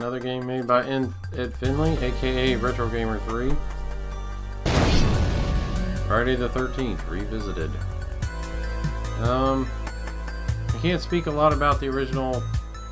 Another game made by Ed Findlay, aka Retro Gamer 3. Friday the 13th, Revisited. I can't speak a lot about the original,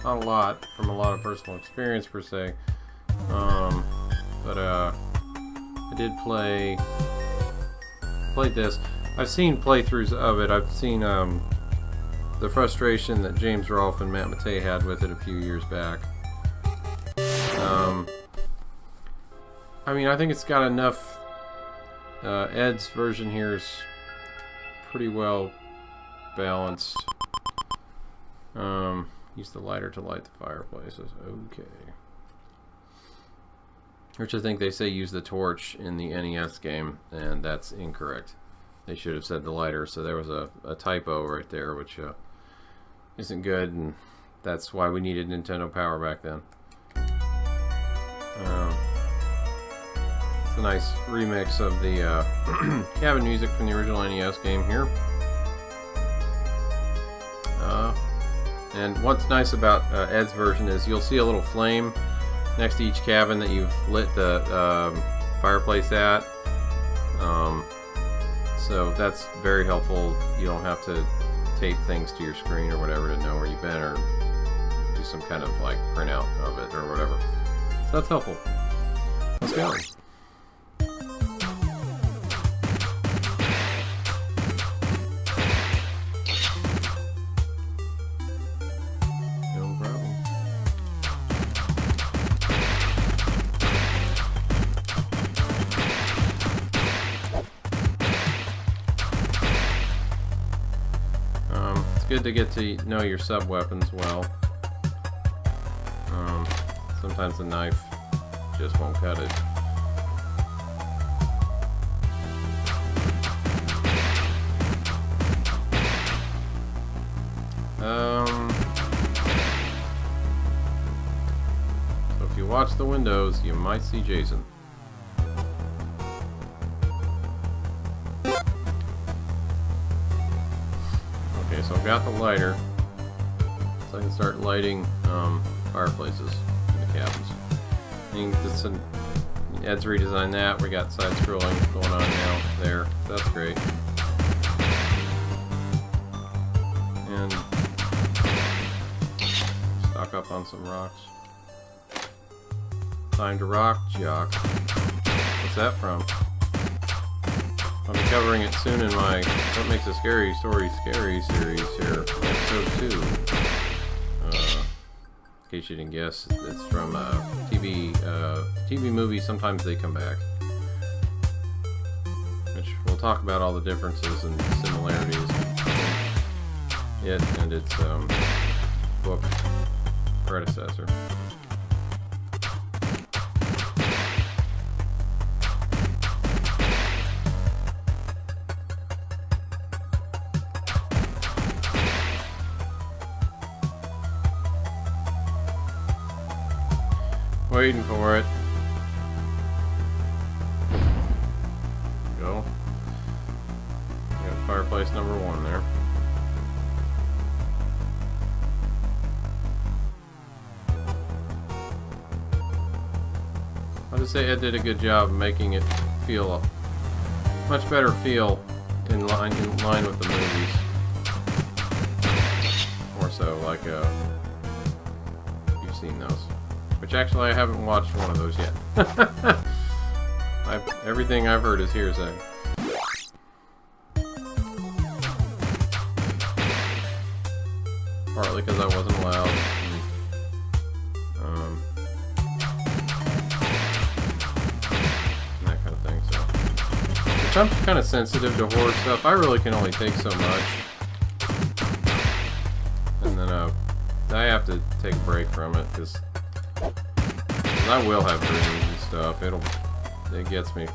not a lot, from a lot of personal experience per se. But I did played this. I've seen playthroughs of it. I've seen the frustration that James Rolfe and Matt Matei had with it a few years back. I mean, I think it's got enough. Ed's version here is pretty well balanced. Use the lighter to light the fireplaces. Okay. Which I think they say use the torch in the NES game, and that's incorrect. They should have said the lighter, so there was a typo right there, which isn't good, and that's why we needed Nintendo Power back then. It's a nice remix of the cabin music from the original NES game here. And what's nice about Ed's version is you'll see a little flame next to each cabin that you've lit the fireplace at. So that's very helpful. You don't have to tape things to your screen or whatever to know where you've been, or do some kind of like printout of it or whatever. So that's helpful. Let's go. Good to get to know your sub-weapons well. Sometimes the knife just won't cut it. So if you watch the windows, you might see Jason. So I've got the lighter, so I can start lighting fireplaces in the cabins. Ed's redesigned that. We got side scrolling going on now there. That's great. And stock up on some rocks. Time to rock, jock. What's that from? I'll be covering it soon in my What Makes a Scary Story Scary series here, episode 2. In case you didn't guess, it's from TV movie Sometimes They Come Back. Which we'll talk about all the differences and similarities in it and its book predecessor. Waiting for it. Go. Got fireplace number 1 there. I'll just say Ed did a good job of making it feel a much better feel in line with the movies. More so, like you've seen those. Which actually I haven't watched one of those yet. Everything I've heard is hearsay. Partly because I wasn't allowed. And that kind of thing, so. Which I'm kind of sensitive to horror stuff. I really can only take so much. And then I have to take a break from it, because I will have dreams and stuff. It gets me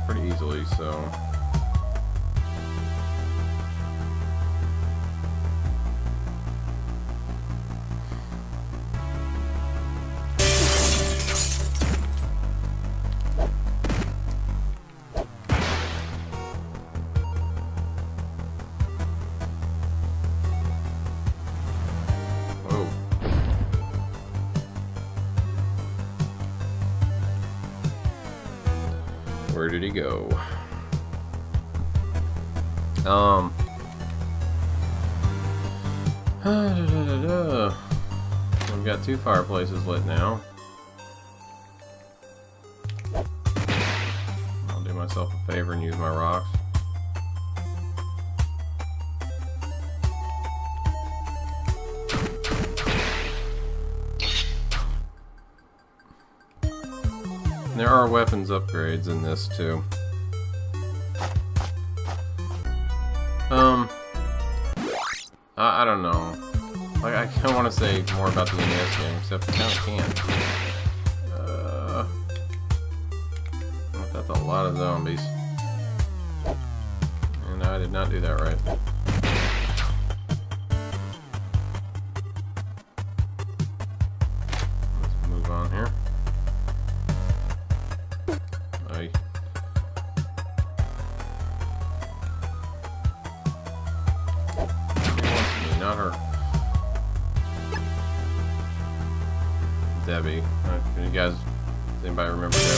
pretty easily, so. Where did he go? We've got 2 fireplaces lit now. I'll do myself a favor and use my rocks. There are weapons upgrades in this too. I don't know. Like, I kind of want to say more about the NES game, except I kind of can't. That's a lot of zombies. And I did not do that right. Let's move on here. Not her. Debbie. You guys, does anybody remember Debbie?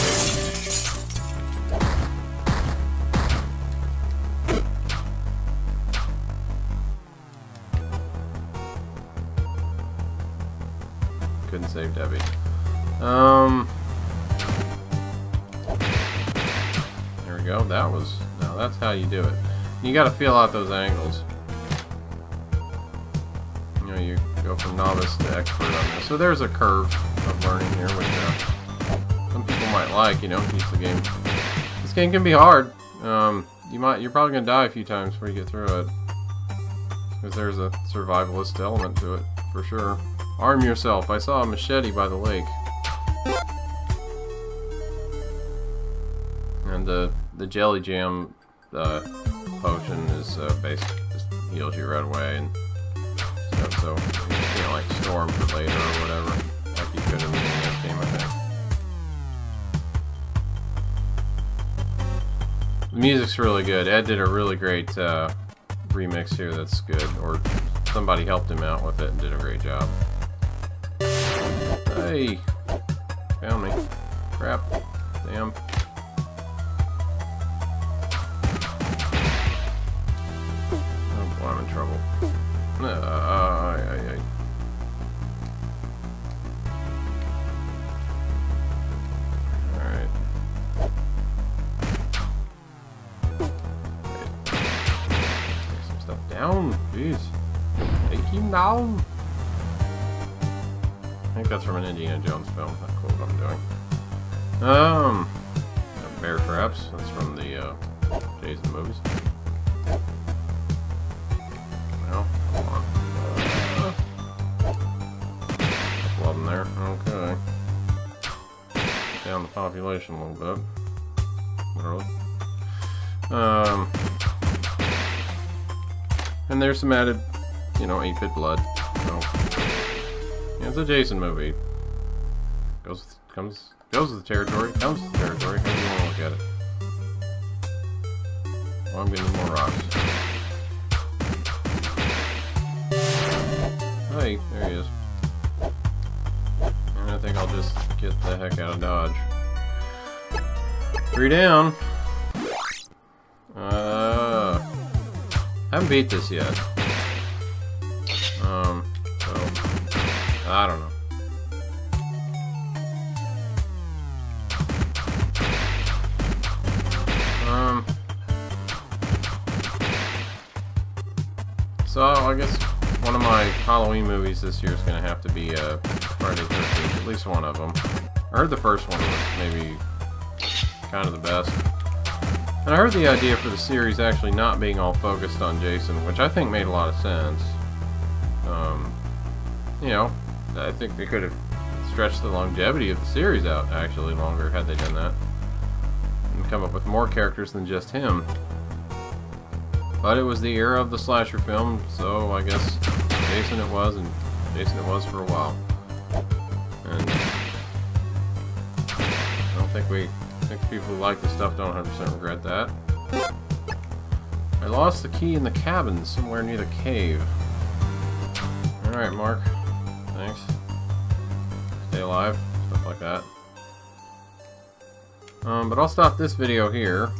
Couldn't save Debbie. There we go. That was. Now that's how you do it. You got to feel out those angles. You go from novice to expert on this. So there's a curve of learning here, which some people might like. You know, keeps the game. This game can be hard. You're probably gonna die a few times before you get through it, because there's a survivalist element to it for sure. Arm yourself. I saw a machete by the lake, and the jelly jam potion is basically just heals you right away and. So, you know, like storm for later or whatever, like you could in the NES game, I think. The music's really good. Ed did a really great remix here that's good, or somebody helped him out with it and did a great job. Hey! Found me. Crap. Damn. Oh boy, I'm in trouble. Alright. Take some stuff down, jeez. Take him down. I think that's from an Indiana Jones film. Not cool what I'm doing. Bear traps. That's from the Jason movies. Well, come on. Couple of them there. Okay. Down the population a little bit. Literally. And there's some added, you know, 8-bit blood. So, yeah, it's a Jason movie. Goes with the territory. Comes with the territory. How do you want to look at it? Well, I'm getting more rocks. Hey, there he is. And I think I'll just get the heck out of Dodge. 3 down. Haven't beat this yet. So I don't know. So I guess one of my Halloween movies this year is going to have to be Friday 13th, at least one of them. I heard the first one was maybe kind of the best. And I heard the idea for the series actually not being all focused on Jason, which I think made a lot of sense. You know, I think they could have stretched the longevity of the series out actually longer had they done that. And come up with more characters than just him. But it was the era of the slasher film, so I guess Jason it was, and Jason it was for a while. And I don't think people who like this stuff don't 100% regret that. I lost the key in the cabin somewhere near the cave. Alright, Mark. Thanks. Stay alive. Stuff like that. But I'll stop this video here.